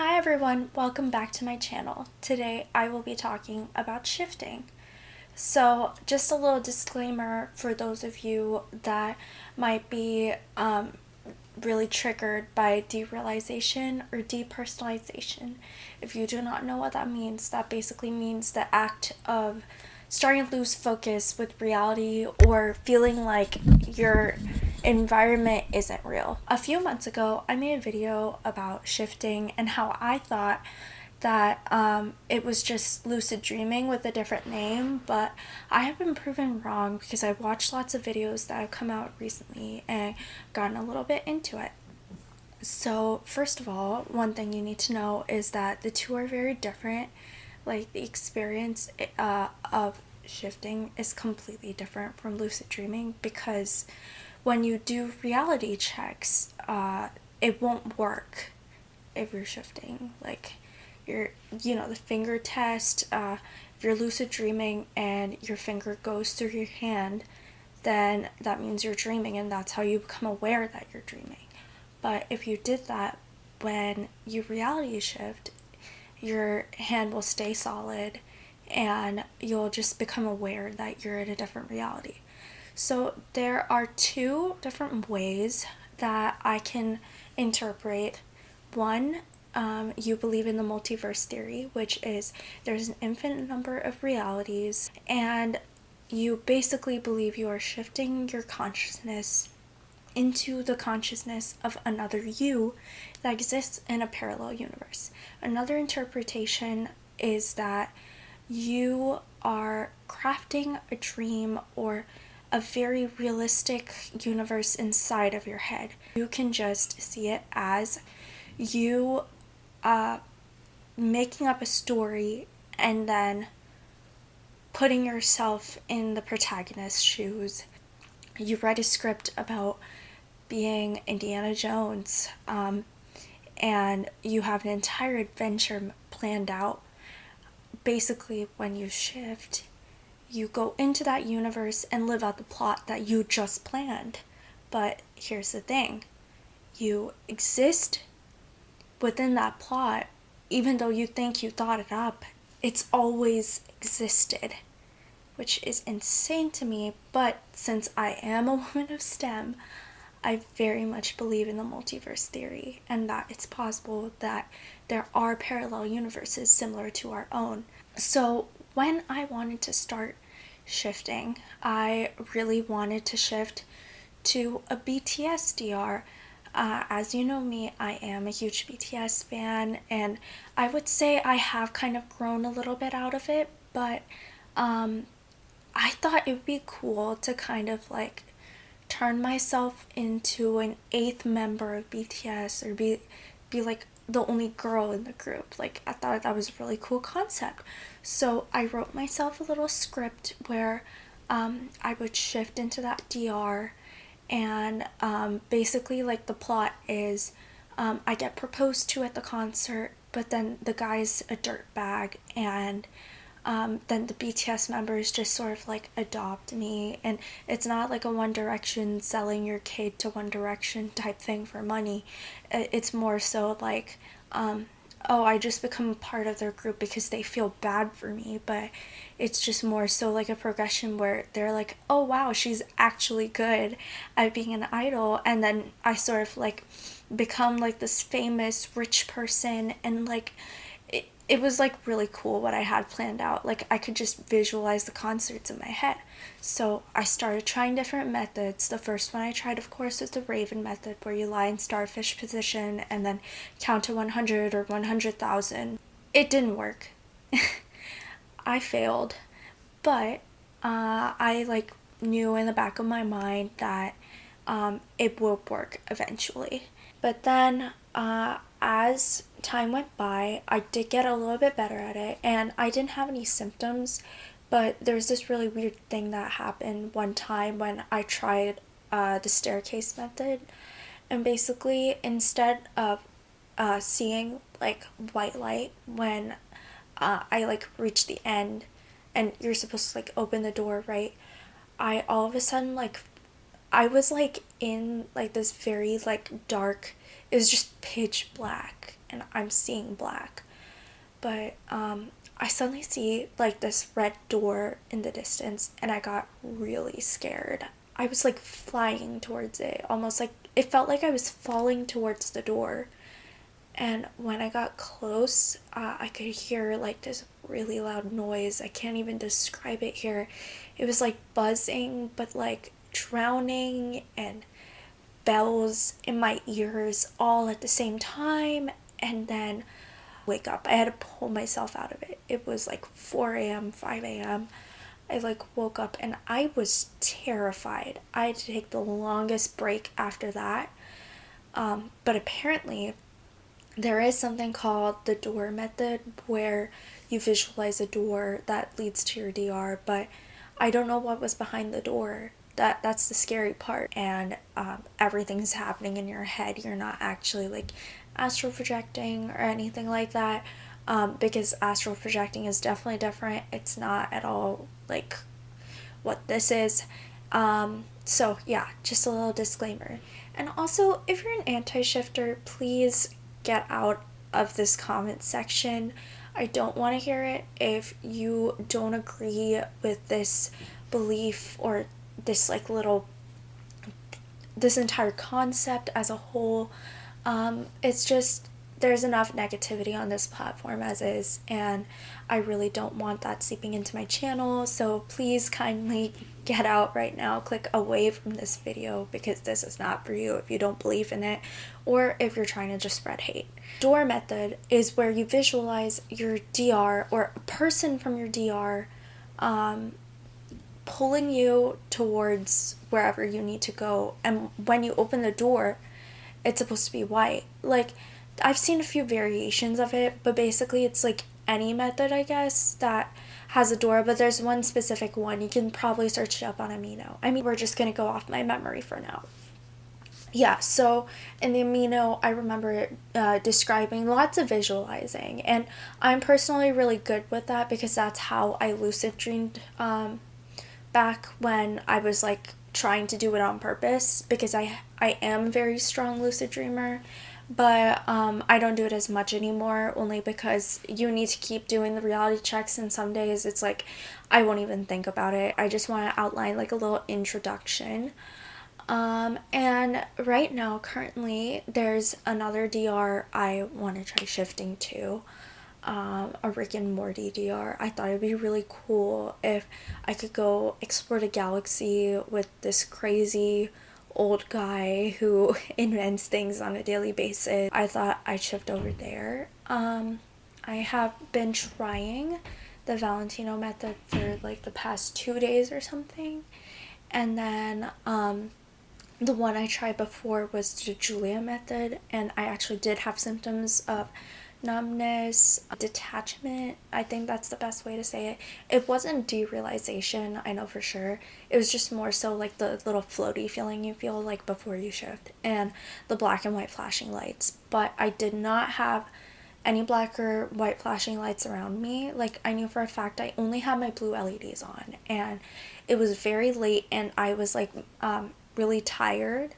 Hi everyone, welcome back to my channel. Today I will be talking about shifting. So just a little disclaimer for those of you that might be really triggered by derealization or depersonalization. If you do not know what that means, that basically means the act of starting to lose focus with reality or feeling like your environment isn't real. A few months ago, I made a video about shifting and how I thought that it was just lucid dreaming with a different name, but I have been proven wrong because I've watched lots of videos that have come out recently and gotten a little bit into it. So, first of all, one thing you need to know is that the two are very different. Like, the experience of shifting is completely different from lucid dreaming because when you do reality checks, it won't work if you're shifting. Like, the finger test, if you're lucid dreaming and your finger goes through your hand, then that means you're dreaming, and that's how you become aware that you're dreaming. But if you did that when you reality shift, your hand will stay solid and you'll just become aware that you're in a different reality. So there are two different ways that I can interpret. One, you believe in the multiverse theory, which is there's an infinite number of realities, and you basically believe you are shifting your consciousness into the consciousness of another you that exists in a parallel universe. Another interpretation is that you are crafting a dream or a very realistic universe inside of your head. You can just see it as you making up a story and then putting yourself in the protagonist's shoes. You read a script about being Indiana Jones, and you have an entire adventure planned out. Basically, when you shift, you go into that universe and live out the plot that you just planned. But here's the thing, you exist within that plot, even though you think you thought it up, it's always existed, which is insane to me. But since I am a woman of STEM, I very much believe in the multiverse theory and that it's possible that there are parallel universes similar to our own. So when I wanted to start shifting, I really wanted to shift to a BTS DR. As you know me, I am a huge BTS fan, and I would say I have kind of grown a little bit out of it, but I thought it would be cool to kind of like turn myself into an eighth member of BTS or be like the only girl in the group. Like, I thought that was a really cool concept. So I wrote myself a little script where I would shift into that DR, and basically, like, the plot is I get proposed to at the concert, but then the guy's a dirtbag, and then the BTS members just sort of like adopt me, and it's not like a One Direction selling your kid to One Direction type thing for money. It's more so like, oh, I just become a part of their group because they feel bad for me, but it's just more so like a progression where they're like, oh wow, she's actually good at being an idol, and then I sort of like become like this famous rich person, and like it was like really cool what I had planned out. Like, I could just visualize the concerts in my head. So I started trying different methods. The first one I tried, of course, was the Raven method, where you lie in starfish position and then count to 100 or 100,000. It didn't work. I failed. But I like knew in the back of my mind that it would work eventually. But then as time went by, I did get a little bit better at it, and I didn't have any symptoms. But there's this really weird thing that happened one time when I tried the staircase method, and basically, instead of seeing like white light when I like reach the end, and you're supposed to like open the door, right? I all of a sudden like I was like in like this very like dark, it was just pitch black, and I'm seeing black. But I suddenly see like this red door in the distance, and I got really scared. I was like flying towards it, almost like it felt like I was falling towards the door. And when I got close, I could hear like this really loud noise. I can't even describe it here. It was like buzzing, but like drowning, and bells in my ears all at the same time. And then wake up. I had to pull myself out of it. It was like 4 a.m., 5 a.m. I like woke up and I was terrified. I had to take the longest break after that. But apparently, there is something called the door method where you visualize a door that leads to your DR, but I don't know what was behind the door. That's the scary part, and everything's happening in your head. You're not actually like astral projecting or anything like that, because astral projecting is definitely different. It's not at all like what this is. So yeah, just a little disclaimer. And also, if you're an anti-shifter, please get out of this comment section. I don't want to hear it. If you don't agree with this belief or this like little, this entire concept as a whole, it's just, there's enough negativity on this platform as is, and I really don't want that seeping into my channel. So please kindly get out right now, click away from this video, because this is not for you if you don't believe in it, or if you're trying to just spread hate. Door method is where you visualize your DR or a person from your DR pulling you towards wherever you need to go, and when you open the door, it's supposed to be white. Like, I've seen a few variations of it, but basically it's like any method, I guess, that has a door, but there's one specific one. You can probably search it up on Amino. I mean, we're just gonna go off my memory for now. Yeah, so in the Amino, I remember describing lots of visualizing, and I'm personally really good with that because that's how I lucid dreamed back when I was like trying to do it on purpose, because I am a very strong lucid dreamer, but I don't do it as much anymore, only because you need to keep doing the reality checks, and some days it's like I won't even think about it. I just want to outline like a little introduction. And right now, currently, there's another DR I want to try shifting to. A Rick and Morty DR. I thought it'd be really cool if I could go explore the galaxy with this crazy old guy who invents things on a daily basis. I thought I'd shift over there. I have been trying the Valentino method for like the past 2 days or something, and then the one I tried before was the Julia method, and I actually did have symptoms of numbness, detachment. I think that's the best way to say it. It wasn't derealization, I know for sure. It was just more so like the little floaty feeling you feel like before you shift, and the black and white flashing lights. But I did not have any black or white flashing lights around me. Like, I knew for a fact I only had my blue LEDs on, and it was very late, and I was like really tired.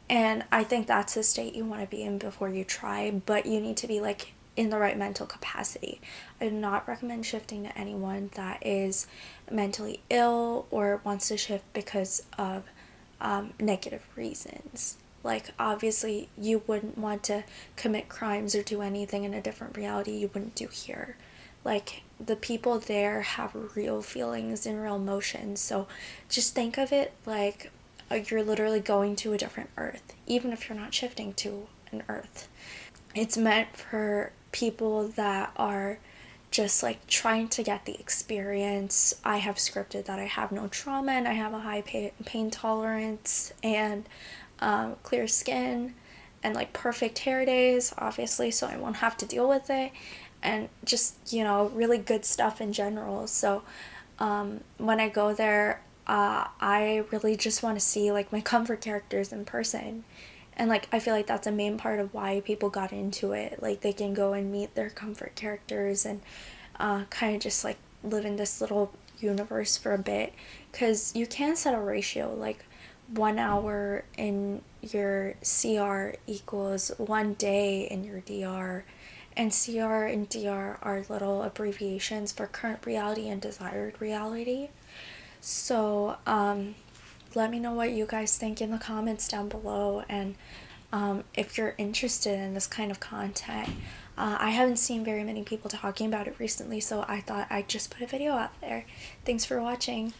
And I think that's the state you want to be in before you try, but you need to be like in the right mental capacity. I do not recommend shifting to anyone that is mentally ill or wants to shift because of negative reasons. Like, obviously, you wouldn't want to commit crimes or do anything in a different reality you wouldn't do here. Like, the people there have real feelings and real emotions, so just think of it like you're literally going to a different Earth, even if you're not shifting to an Earth. It's meant for people that are just like trying to get the experience. I have scripted that I have no trauma and I have a high pain tolerance and clear skin and like perfect hair days, obviously, so I won't have to deal with it, and just, you know, really good stuff in general. So when I go there, I really just want to see like my comfort characters in person, and like I feel like that's a main part of why people got into it. Like, they can go and meet their comfort characters and kind of just like live in this little universe for a bit, because you can set a ratio. Like, 1 hour in your CR equals 1 day in your DR, and CR and DR are little abbreviations for current reality and desired reality. So let me know what you guys think in the comments down below, and if you're interested in this kind of content. I haven't seen very many people talking about it recently, so I thought I'd just put a video out there. Thanks for watching.